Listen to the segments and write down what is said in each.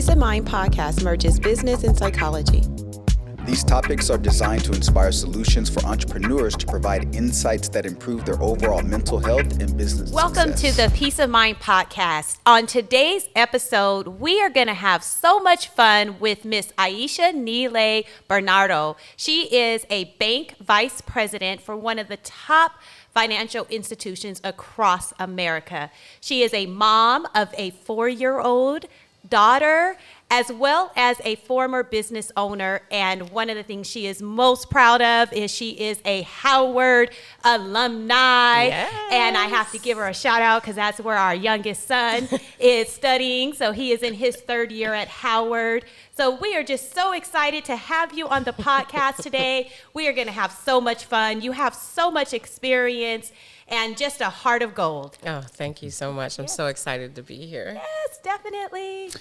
Peace of Mind podcast merges business and psychology. These topics are designed to inspire solutions for entrepreneurs to provide insights that improve their overall mental health and business Welcome success. to the Peace of Mind podcast. On today's episode, we are going to have so much fun with Miss Ayesha Bernardo. She is a bank vice president for one of the top financial institutions across America. She is a mom of a 4-year-old daughter, as well as a former business owner. And one of the things she is most proud of is she is a Howard alumni. Yes. And I have to give her a shout out because that's where our youngest son is studying. So he is in his 3rd year at Howard. So we are just so excited to have you on the podcast today. We are going to have so much fun. You have so much experience and just a heart of gold. Oh, thank you so much. I'm so excited to be here. Yes, definitely.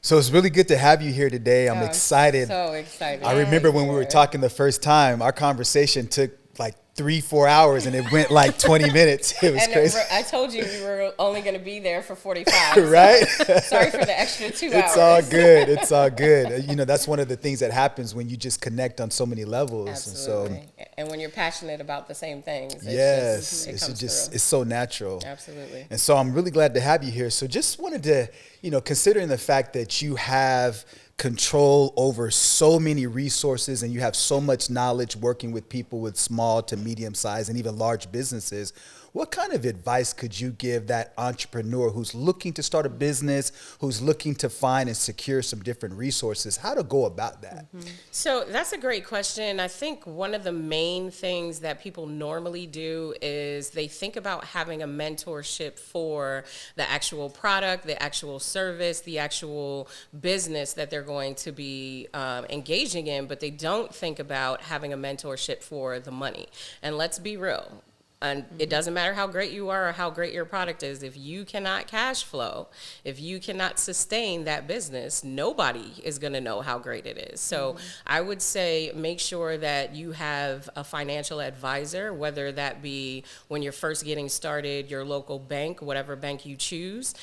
So it's really good to have you here today. I'm excited. So excited. I remember when we were talking the first time, our conversation took like 3-4 hours and it went like 20 minutes. It was crazy. I told you we were only going to be there for 45. Right? So sorry for the extra 2 hours. It's all good. It's all good. You know, that's one of the things that happens when you just connect on so many levels. Absolutely. And when you're passionate about the same things. It's so natural. Absolutely. And so I'm really glad to have you here. So just wanted to, considering the fact that you have control over so many resources and you have so much knowledge working with people with small to medium size and even large businesses, what kind of advice could you give that entrepreneur who's looking to start a business, who's looking to find and secure some different resources, how to go about that? Mm-hmm. So that's a great question. I think one of the main things that people normally do is they think about having a mentorship for the actual product, the actual service, the actual business that they're going to be engaging in, but they don't think about having a mentorship for the money. And let's be real. And it doesn't matter how great you are or how great your product is. If you cannot cash flow, if you cannot sustain that business, nobody is going to know how great it is. So I would say make sure that you have a financial advisor, whether that be when you're first getting started, your local bank, whatever bank you choose,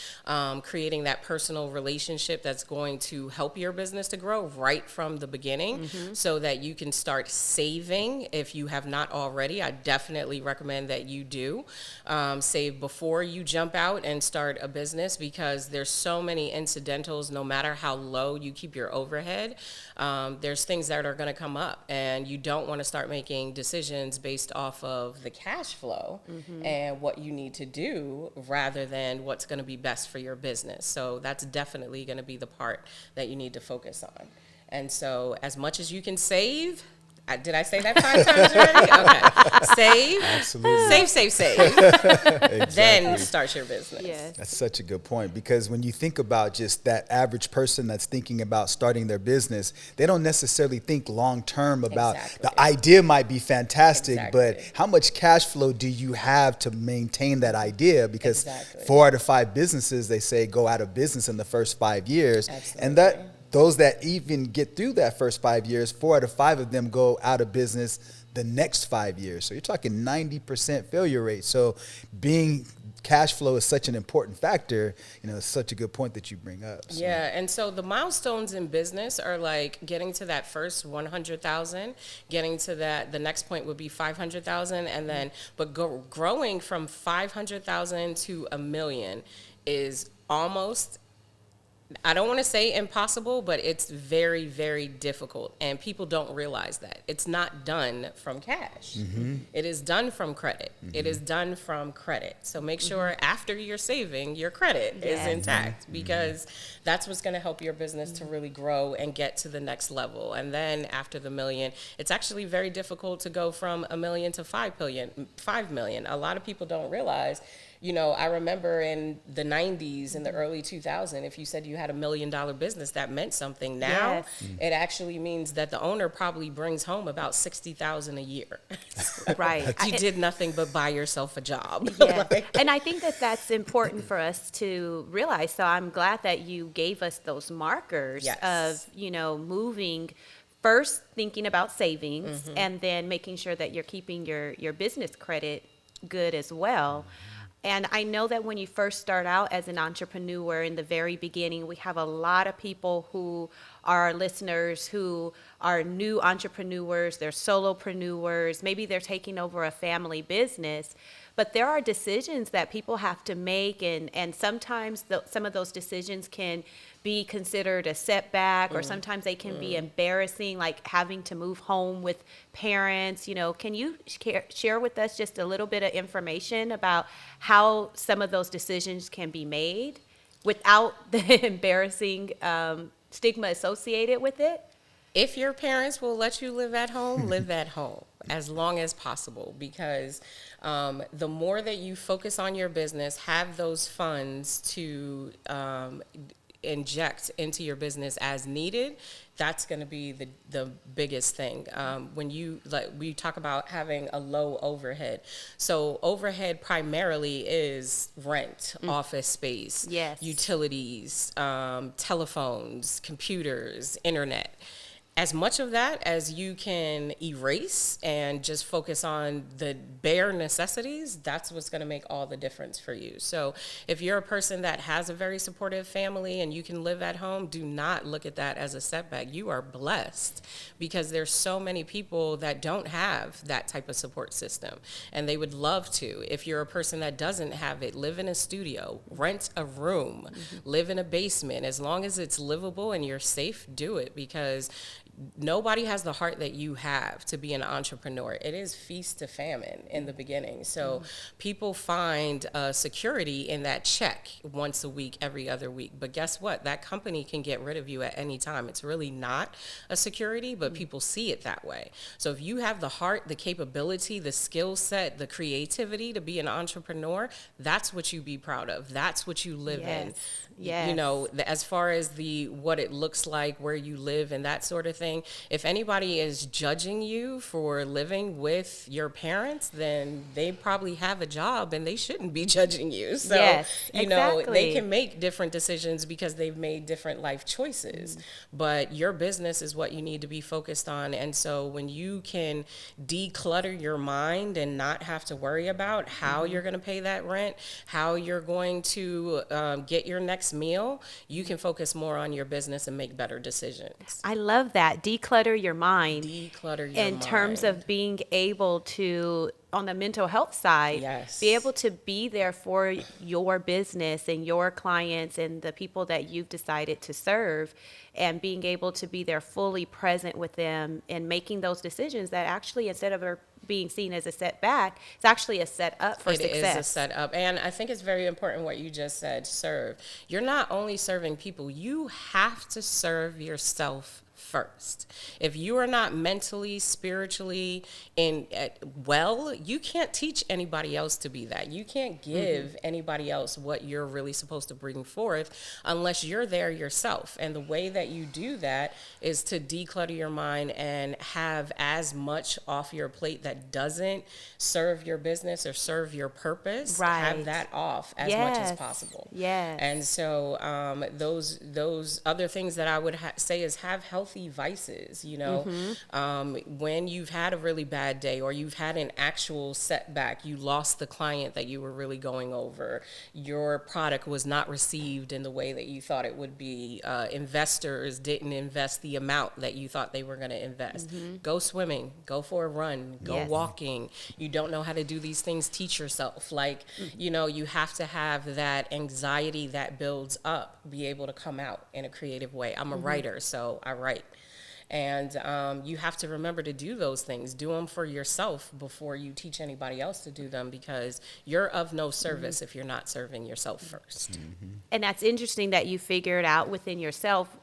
creating that personal relationship that's going to help your business to grow right from the beginning so that you can start saving if you have not already. I definitely recommend that you do save before you jump out and start a business, because there's so many incidentals. No matter how low you keep your overhead, there's things that are going to come up, and you don't want to start making decisions based off of the cash flow and what you need to do rather than what's going to be best for your business. So that's definitely going to be the part that you need to focus on. And so as much as you can save, did I say that 5 times already? Okay. Save. Absolutely. Save. Exactly. Then start your business. Yes. That's such a good point, because when you think about just that average person that's thinking about starting their business, they don't necessarily think long term about the idea might be fantastic, but how much cash flow do you have to maintain that idea? Because 4 out of 5 businesses, they say, go out of business in the first 5 years. Absolutely. And that those that even get through that first 5 years, 4 out of 5 of them go out of business the next 5 years. So you're talking 90% failure rate. So being cash flow is such an important factor. It's such a good point that you bring up. So. Yeah, and so the milestones in business are like getting to that first 100,000, getting to that, the next point would be 500,000, and then, but growing from 500,000 to $1 million is almost, I don't want to say impossible, but it's very, very difficult. And people don't realize that. It's not done from cash. It is done from credit. It is done from credit. So make sure after you're saving, your credit is intact, because that's what's going to help your business to really grow and get to the next level. And then after the $1 million, it's actually very difficult to go from $1 million to $5 million. A lot of people don't realize. I remember in the 90s, in the early 2000s, if you said you had $1 million business, that meant something. Now, it actually means that the owner probably brings home about $60,000 a year. Right. You did nothing but buy yourself a job. Yeah. And I think that that's important for us to realize. So I'm glad that you gave us those markers of, moving first, thinking about savings, and then making sure that you're keeping your business credit good as well. And I know that when you first start out as an entrepreneur in the very beginning, we have a lot of people who are listeners who are new entrepreneurs, they're solopreneurs, maybe they're taking over a family business. But there are decisions that people have to make, and sometimes some of those decisions can be considered a setback, or sometimes they can be embarrassing, like having to move home with parents. Can you share with us just a little bit of information about how some of those decisions can be made without the embarrassing stigma associated with it? If your parents will let you live at home, live at home as long as possible, because the more that you focus on your business, have those funds to inject into your business as needed, that's going to be the biggest thing. When we talk about having a low overhead. So overhead primarily is rent, office space, Yes. utilities, telephones, computers, internet. As much of that as you can erase and just focus on the bare necessities, that's what's going to make all the difference for you. So if you're a person that has a very supportive family and you can live at home, do not look at that as a setback. You are blessed, because there's so many people that don't have that type of support system, and they would love to. If you're a person that doesn't have it, live in a studio, rent a room, live in a basement. As long as it's livable and you're safe, do it, because nobody has the heart that you have to be an entrepreneur. It is feast to famine in the beginning. So people find security in that check once a week, every other week. But guess what? That company can get rid of you at any time. It's really not a security, but people see it that way. So if you have the heart, the capability, the skill set, the creativity to be an entrepreneur, that's what you be proud of. That's what you live in. Yes. As far as what it looks like, where you live and that sort of thing, if anybody is judging you for living with your parents, then they probably have a job and they shouldn't be judging you. So, Yes, exactly. they can make different decisions because they've made different life choices. But your business is what you need to be focused on. And so when you can declutter your mind and not have to worry about how you're going to pay that rent, how you're going to get your next meal, you can focus more on your business and make better decisions. I love that. Declutter your mind. Declutter your mind. In terms of being able to, on the mental health side, Yes. be able to be there for your business and your clients and the people that you've decided to serve, and being able to be there fully present with them and making those decisions that actually, instead of being seen as a setback, it's actually a setup for success. It is a setup. And I think it's very important what you just said, serve. You're not only serving people, you have to serve yourself first. If you are not mentally, spiritually well, you can't teach anybody else to be that. You can't give anybody else what you're really supposed to bring forth unless you're there yourself. And the way that you do that is to declutter your mind and have as much off your plate that doesn't serve your business or serve your purpose. Right. Have that off as much as possible. Yes. And so those other things that I would say is have healthy vices. When you've had a really bad day or you've had an actual setback, you lost the client that you were really going over, your product was not received in the way that you thought it would be, investors didn't invest the amount that you thought they were going to invest. Go swimming, go for a run, go walking. You don't know how to do these things, teach yourself. You have to have that anxiety that builds up be able to come out in a creative way. I'm a writer, so I write. And you have to remember to do those things. Do them for yourself before you teach anybody else to do them, because you're of no service if you're not serving yourself first. And that's interesting that you figured out within yourself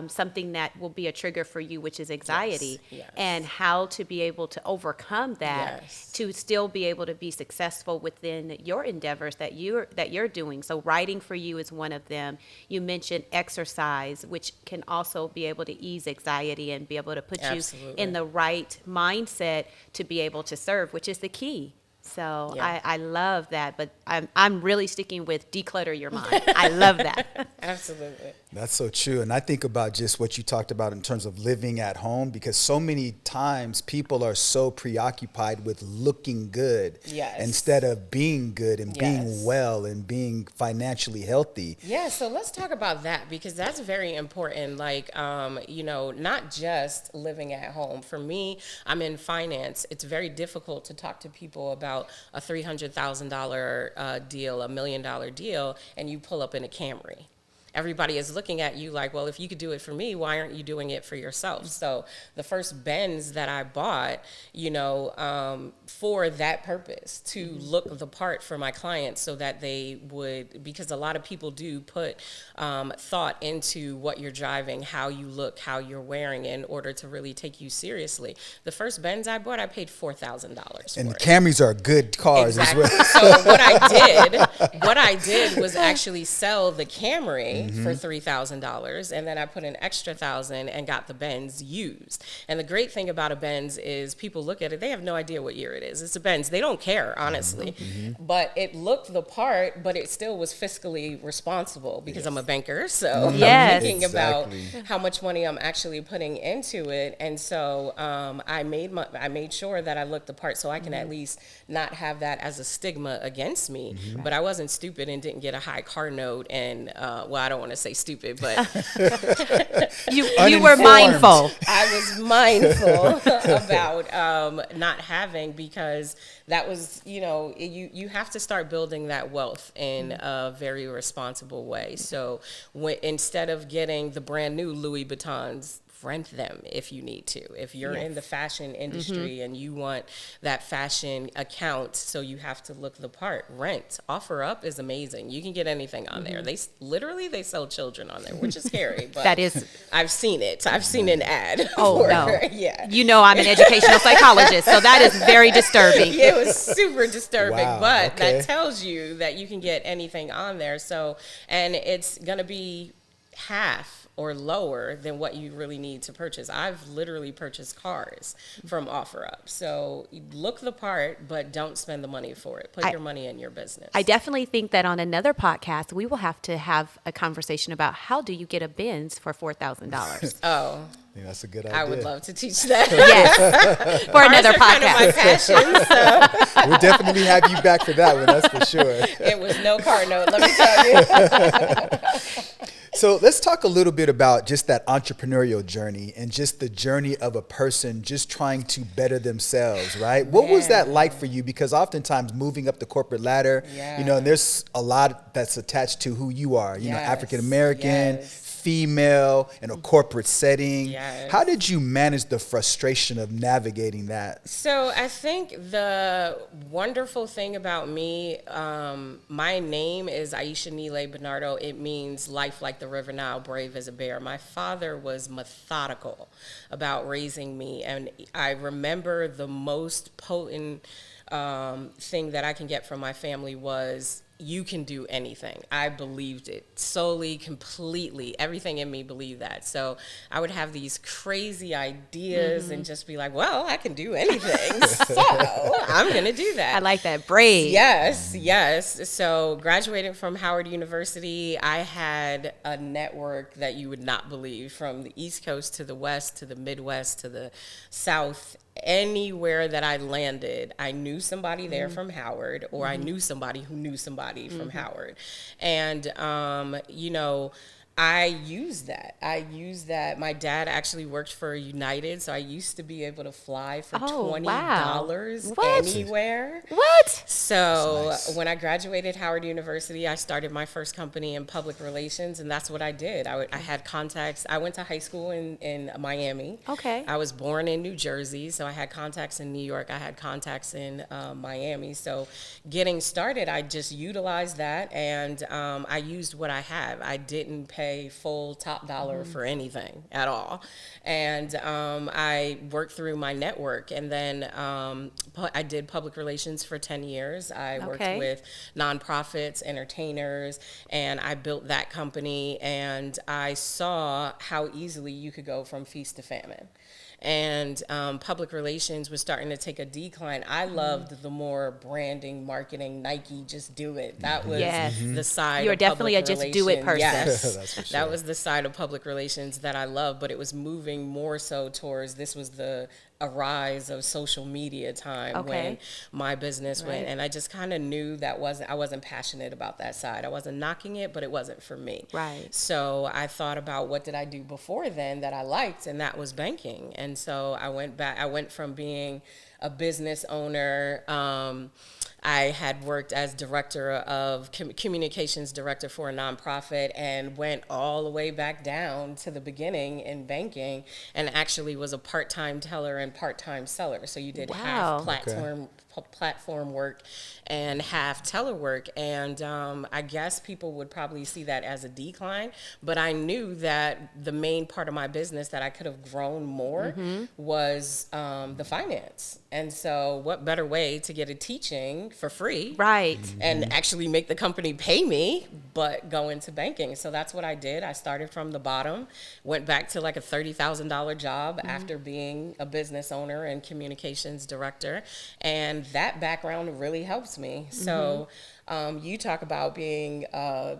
something that will be a trigger for you, which is anxiety, Yes. and how to be able to overcome that to still be able to be successful within your endeavors that you're doing. So writing for you is one of them. You mentioned exercise, which can also be able to ease anxiety and be able to put you in the right mindset to be able to serve, which is the key. So Yeah. I love that, but I'm really sticking with declutter your mind. I love that. Absolutely. That's so true. And I think about just what you talked about in terms of living at home, because so many times people are so preoccupied with looking good Yes. instead of being good and being Yes. well and being financially healthy. Yeah, so let's talk about that because that's very important. Like, not just living at home. For me, I'm in finance. It's very difficult to talk to people about a $300,000 deal, $1 million deal, and you pull up in a Camry. Everybody is looking at you like, well, if you could do it for me, why aren't you doing it for yourself? So the first Benz that I bought, for that purpose, to look the part for my clients so that they would, because a lot of people do put thought into what you're driving, how you look, how you're wearing in order to really take you seriously. The first Benz I bought, I paid $4,000 for And the it. Camrys are good cars Exactly. as well. So what I did was actually sell the Camry for $3,000, and then I put an extra $1,000 and got the Benz used. And the great thing about a Benz is people look at it, they have no idea what year it is. It's a Benz. They don't care, honestly. But it looked the part, but it still was fiscally responsible because I'm a banker. So Yes. I'm thinking about Exactly. how much money I'm actually putting into it. And so I made sure that I looked the part so I can at least not have that as a stigma against me. But I wasn't stupid and didn't get a high car note. And I don't want to say stupid, but You were Uninformed. mindful. I was mindful about not having, because that was, you have to start building that wealth in a very responsible way. So instead of getting the brand new Louis Vuittons, rent them if you need to. If you're in the fashion industry and you want that fashion account, so you have to look the part, rent. OfferUp is amazing. You can get anything on there. They sell children on there, which is scary, but That is. I've seen it. I've seen an ad. Oh, for no. Yeah. You know I'm an educational psychologist, so that is very disturbing. It was super disturbing, Wow, but okay. that tells you that you can get anything on there. So, and it's going to be half or lower than what you really need to purchase. I've literally purchased cars from OfferUp. So look the part, but don't spend the money for it. Put your money in your business. I definitely think that on another podcast, we will have to have a conversation about how do you get a Benz for $4,000. Oh, I think that's a good idea. I would love to teach that. Yes, for another Cars are kind of my podcast. passion, so We'll definitely have you back for that one, that's for sure. it was no car note, let me tell you. So let's talk a little bit about just that entrepreneurial journey and just the journey of a person just trying to better themselves, right? What was that like for you? Because oftentimes moving up the corporate ladder, and there's a lot that's attached to who you are, you know, African American, female, in a corporate setting. Yes. How did you manage the frustration of navigating that? So I think the wonderful thing about me, my name is Ayesha Bernardo. It means life like the river Nile, brave as a bear. My father was methodical about raising me, and I remember the most potent thing that I can get from my family was, you can do anything. I believed it solely, completely. Everything in me believed that. So I would have these crazy ideas and just be like, well, I can do anything. So I'm going to do that. I like that. Brave. Yes, yes. So graduating from Howard University, I had a network that you would not believe, from the East Coast to the West to the Midwest to the South. Anywhere that I landed, I knew somebody there from Howard, or I knew somebody who knew somebody from Howard. And, I used that. My dad actually worked for United, so I used to be able to fly for $20 What? anywhere. What? So That's nice. when I graduated Howard University, I started my first company in public relations, and that's what I did. I had contacts. I went to high school in Miami. Okay. I was born in New Jersey, so I had contacts in New York. I had contacts in Miami. So getting started, I just utilized that, and I used what I have. I didn't pay full top dollar for anything at all. And I worked through my network, and then I did public relations for 10 years. I worked with nonprofits, entertainers, and I built that company, and I saw how easily you could go from feast to famine. and public relations was starting to take a decline. I loved the more branding, marketing, Nike, just do it. That was the side You're of definitely a public just do it relations. person. Yes, That's for sure. that was the side of public relations that I loved, but it was moving more so towards, this was the a rise of social media time when my business went, and I just kind of knew that I wasn't passionate about that side. I wasn't knocking it, but it wasn't for me. Right. So I thought about, what did I do before then that I liked, and that was banking. And so I went back. I went from being a business owner. I had worked as director of communications director for a nonprofit, and went all the way back down to the beginning in banking, and actually was a part-time teller and part-time seller. So you did half platform work and half teller work. And I guess people would probably see that as a decline, but I knew that the main part of my business that I could have grown more was the finance. And so what better way to get a teaching for free, Right. and actually make the company pay me, but go into banking. So that's what I did. I started from the bottom, went back to like a $30,000 job after being a business owner and communications director. And that background really helps me. So you talk about being a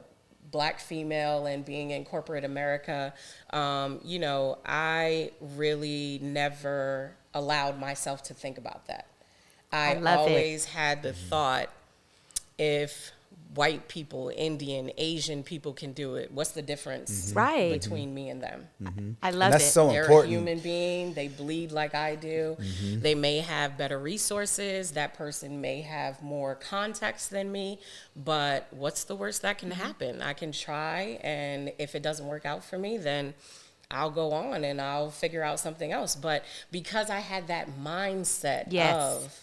Black female and being in corporate America. You know, I really never allowed myself to think about that. I always had the thought, if white people, Indian, Asian people can do it, what's the difference between me and them? I love That's it. so They're important. a human being. They bleed like I do. They may have better resources. That person may have more context than me. But what's the worst that can happen? I can try, and if it doesn't work out for me, then I'll go on and I'll figure out something else. But because I had that mindset of,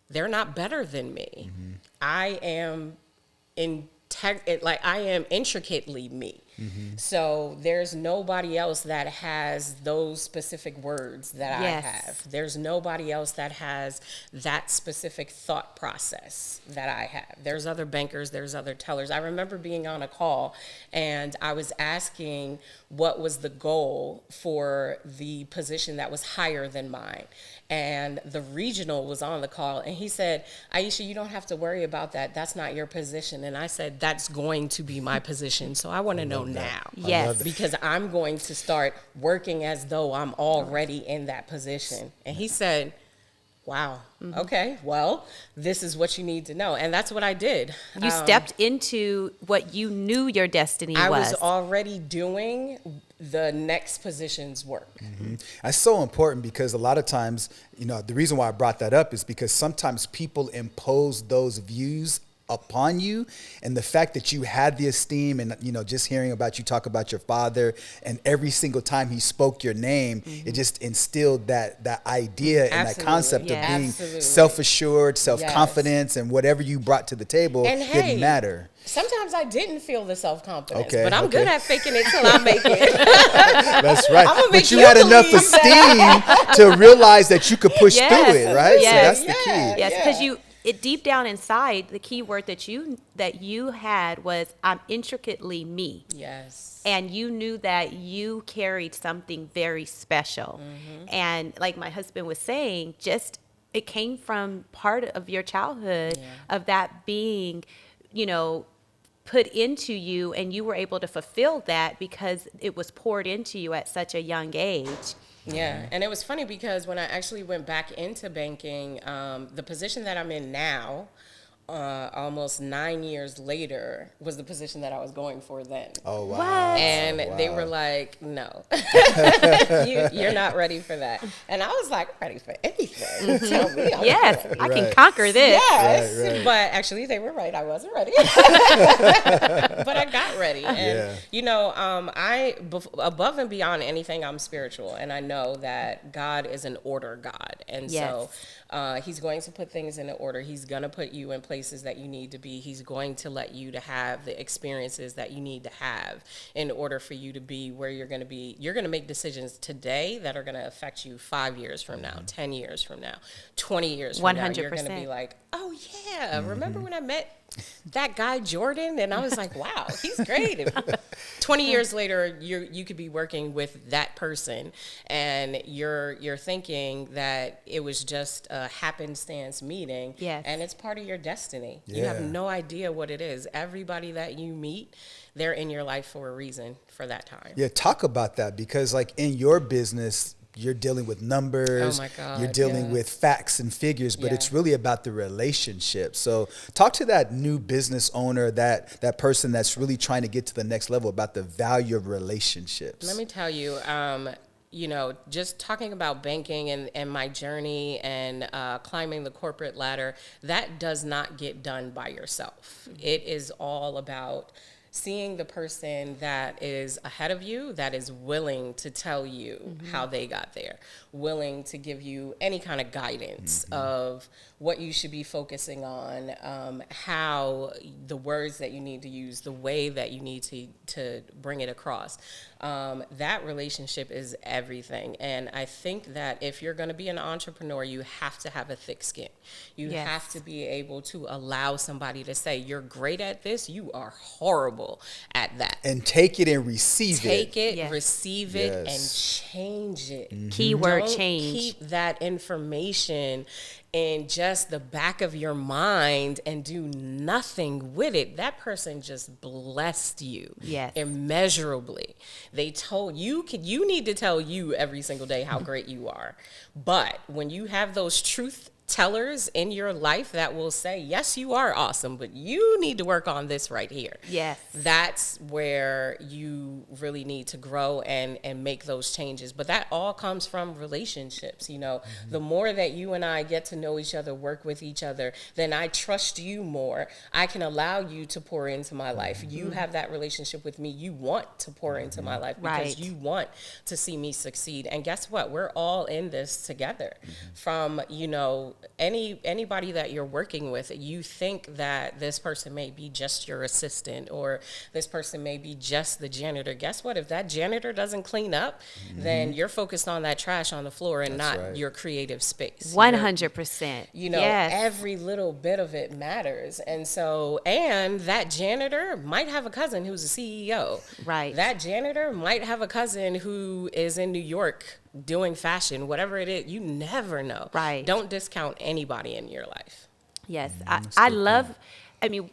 they're not better than me. I am I am intricately me. So there's nobody else that has those specific words that I have. There's nobody else that has that specific thought process that I have. There's other bankers, there's other tellers. I remember being on a call, and I was asking what was the goal for the position that was higher than mine. And the regional was on the call, and he said, Ayesha, you don't have to worry about that. That's not your position. And I said, that's going to be my position. So I want to know now. Yes. Because I'm going to start working as though I'm already in that position. And he said, wow, okay, well, this is what you need to know. And that's what I did. You stepped into what you knew your destiny I was. was already doing the next position's work. That's so important, because a lot of times, you know, the reason why I brought that up is because sometimes people impose those views upon you, and the fact that you had the esteem, and you know, just hearing about you talk about your father, and every single time he spoke your name, it just instilled that idea and that concept of being self-assured, self-confidence, and whatever you brought to the table didn't matter. Sometimes I didn't feel the self-confidence, but I'm good at faking it till I make it. That's right. But you had enough esteem to realize that you could push through it, right? So that's the key. Yes, because deep down inside, the key word that you had was, I'm intricately me. Yes. And you knew that you carried something very special. And like my husband was saying, it came from part of your childhood of that being, you know, put into you, and you were able to fulfill that because it was poured into you at such a young age. Yeah, and it was funny because when I actually went back into banking, the position that I'm in now, almost 9 years later, was the position that I was going for then. Oh, wow. What? And they were like, no, you're not ready for that. And I was like, I'm ready for anything. Tell me. Yes, I can conquer this. Yes, but actually they were right. I wasn't ready. But I got ready. And, you know, above and beyond anything, I'm spiritual. And I know that God is an order God. And so he's going to put things in order. He's going to put you in places that you need to be. He's going to let you to have the experiences that you need to have in order for you to be where you're going to be. You're going to make decisions today that are going to affect you 5 years from now, 10 years from now, 20 years from now. You're going to be like, oh yeah, remember when I met that guy Jordan? And I was like, wow, he's great. And 20 years later, you could be working with that person, and you're thinking that it was just a happenstance meeting, Yes. and it's part of your destiny. You Yeah. have no idea what it is. Everybody that you meet, they're in your life for a reason for that time. Yeah, talk about that, because like in your business, you're dealing with numbers, Oh my God, you're dealing yeah. with facts and figures, but Yeah. it's really about the relationship. So talk to that new business owner, that person that's really trying to get to the next level, about the value of relationships. Let me tell you, just talking about banking and my journey and climbing the corporate ladder, that does not get done by yourself. It is all about seeing the person that is ahead of you, that is willing to tell you how they got there, willing to give you any kind of guidance of what you should be focusing on, how the words that you need to use, the way that you need to bring it across. That relationship is everything. And I think that if you're going to be an entrepreneur, you have to have a thick skin. You Yes. have to be able to allow somebody to say, you're great at this, you are horrible at that. And take it and receive Take it, Yes. receive it, Yes. and change it. Keyword Don't change. keep that information in just the back of your mind and do nothing with it. That person just blessed you Yes. immeasurably. They told you you need to tell you every single day how great you are. But when you have those truth tellers in your life that will say, yes, you are awesome, but you need to work on this right here. Yes. That's where you really need to grow and make those changes. But that all comes from relationships. The more that you and I get to know each other, work with each other, then I trust you more. I can allow you to pour into my life. You have that relationship with me. You want to pour into my life because Right. you want to see me succeed. And guess what? We're all in this together. From, anybody that you're working with, you think that this person may be just your assistant or this person may be just the janitor. Guess what? If that janitor doesn't clean up, then you're focused on that trash on the floor and That's not right. your creative space. 100%. Yes. Every little bit of it matters. And that janitor might have a cousin who's a CEO. Right. That janitor might have a cousin who is in New York doing fashion, whatever it is. You never know. Right. Don't discount anybody in your life. Yes. I love,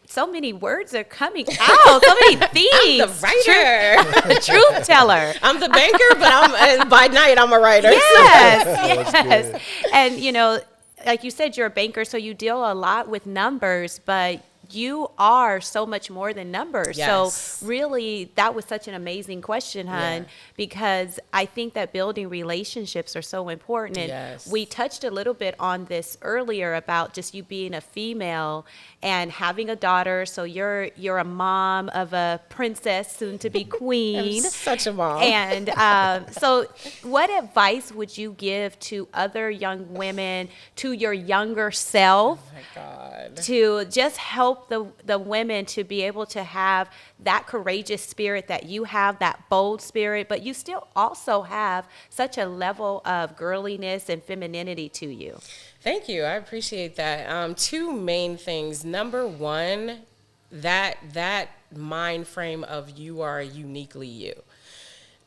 so many words are coming out, so many themes. I'm the writer. The truth teller. I'm the banker, but by night I'm a writer. Yes, That's yes. good. And, like you said, you're a banker, so you deal a lot with numbers, but you are so much more than numbers. Yes. So really, that was such an amazing question, hon, Yeah. because I think that building relationships are so important. And Yes. we touched a little bit on this earlier about just you being a female and having a daughter. So you're a mom of a princess, soon to be queen. I'm such a mom. And so what advice would you give to other young women, to your younger self, Oh my God. to just help the women to be able to have that courageous spirit that you have, that bold spirit, but you still also have such a level of girliness and femininity to you? Thank you. I appreciate that. Two main things. Number one, that mind frame of you are uniquely you.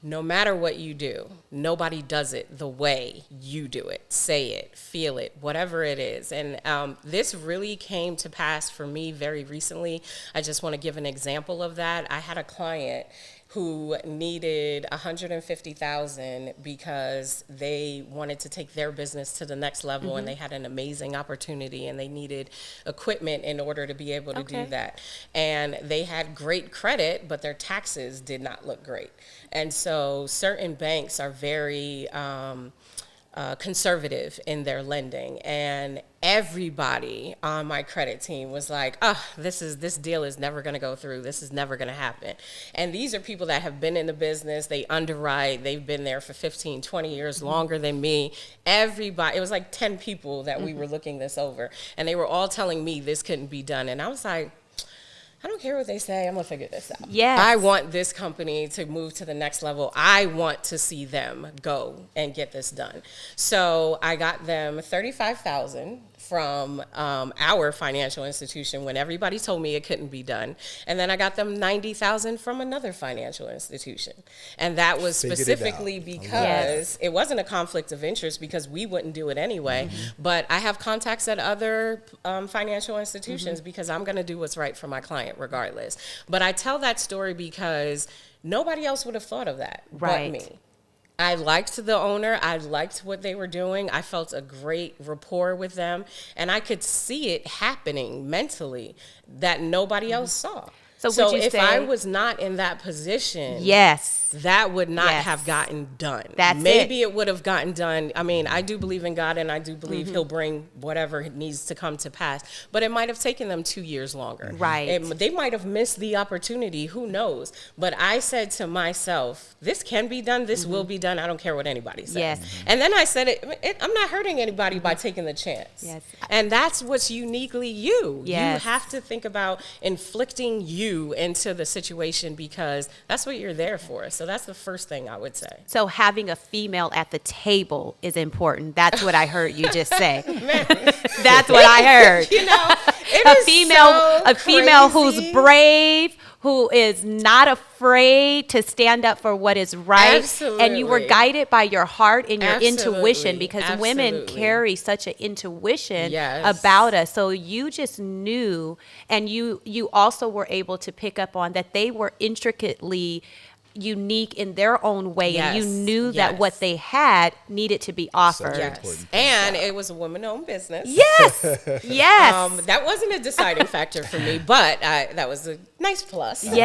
No matter what you do, nobody does it the way you do it. Say it, feel it, whatever it is. And this really came to pass for me very recently. I just want to give an example of that. I had a client who needed $150,000 because they wanted to take their business to the next level, and they had an amazing opportunity, and they needed equipment in order to be able to Okay. do that. And they had great credit, but their taxes did not look great. And so certain banks are very conservative in their lending, and everybody on my credit team was like, this deal is never going to go through. This is never going to happen. And these are people that have been in the business. They underwrite. They've been there for 15, 20 years, longer than me. Everybody, it was like 10 people that we were looking this over, and they were all telling me this couldn't be done. And I was like, I don't care what they say. I'm going to figure this out. Yes. I want this company to move to the next level. I want to see them go and get this done. So I got them $35,000 from our financial institution when everybody told me it couldn't be done. And then I got them $90,000 from another financial institution. And that was specifically because it wasn't a conflict of interest because we wouldn't do it anyway. But I have contacts at other financial institutions because I'm going to do what's right for my client regardless. But I tell that story because nobody else would have thought of that but me. I liked the owner. I liked what they were doing. I felt a great rapport with them. And I could see it happening mentally that nobody else saw. So if I was not in that position, that would not have gotten done. Maybe it would have gotten done. I mean, I do believe in God, and I do believe He'll bring whatever needs to come to pass. But it might have taken them 2 years longer. They might have missed the opportunity. Who knows? But I said to myself, this can be done. This will be done. I don't care what anybody says. And then I said, I'm not hurting anybody by taking the chance. And that's what's uniquely you. You have to think about inflicting you into the situation because that's what you're there for. So that's the first thing I would say. So having a female at the table is important. That's what I heard you just say. That's what I heard. You know, a female who's brave, who is not afraid to stand up for what is right. Absolutely. And you were guided by your heart and your intuition because women carry such an intuition about us. So you just knew, and you also were able to pick up on that they were intricately unique in their own way, and you knew that what they had needed to be offered. And it was a woman-owned business. That wasn't a deciding factor for me, but that was a nice plus. But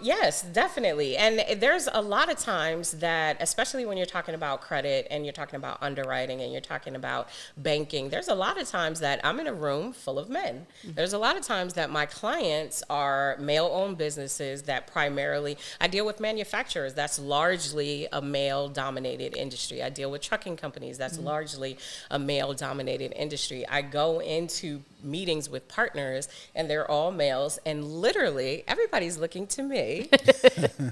yes, definitely. And there's a lot of times that, especially when you're talking about credit and you're talking about underwriting and you're talking about banking, there's a lot of times that I'm in a room full of men. There's a lot of times that my clients are male-owned businesses that primarily, I deal with manufacturers. That's largely a male-dominated industry. I deal with trucking companies. That's largely a male-dominated industry. I go into meetings with partners, and they're all males, and literally everybody's looking to me.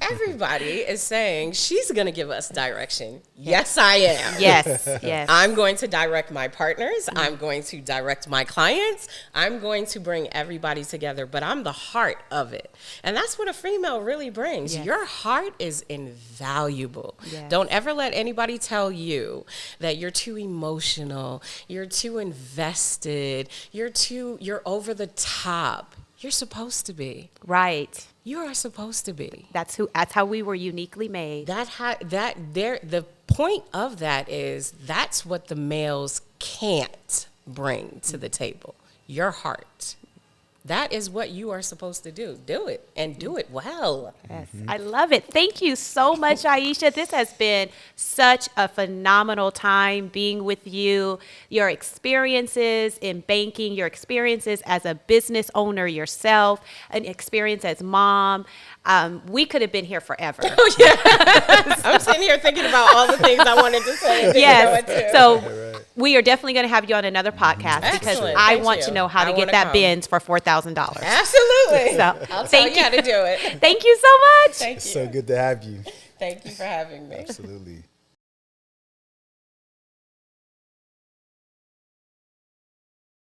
Everybody is saying, she's going to give us direction. Yes, I am. I'm going to direct my partners. I'm going to direct my clients. I'm going to bring everybody together, but I'm the heart of it. And that's what a female really brings. Your heart is invaluable. Don't ever let anybody tell you that you're too emotional, you're too invested, you're over the top. You're supposed to be. You are supposed to be. That's how we were uniquely made. The point of that is that's what the males can't bring to the table. Your heart. That is what you are supposed to do. Do it, and do it well. I love it. Thank you so much, Ayesha. This has been such a phenomenal time being with you. Your experiences in banking, your experiences as a business owner yourself, an experience as mom. We could have been here forever. I'm sitting here thinking about all the things I wanted to say. So we are definitely going to have you on another podcast because I want to know how to get that Benz for $4,000. Absolutely. So I'll tell you how to do it. Thank you so much. Thank you. So good to have you. Thank you for having me. Absolutely.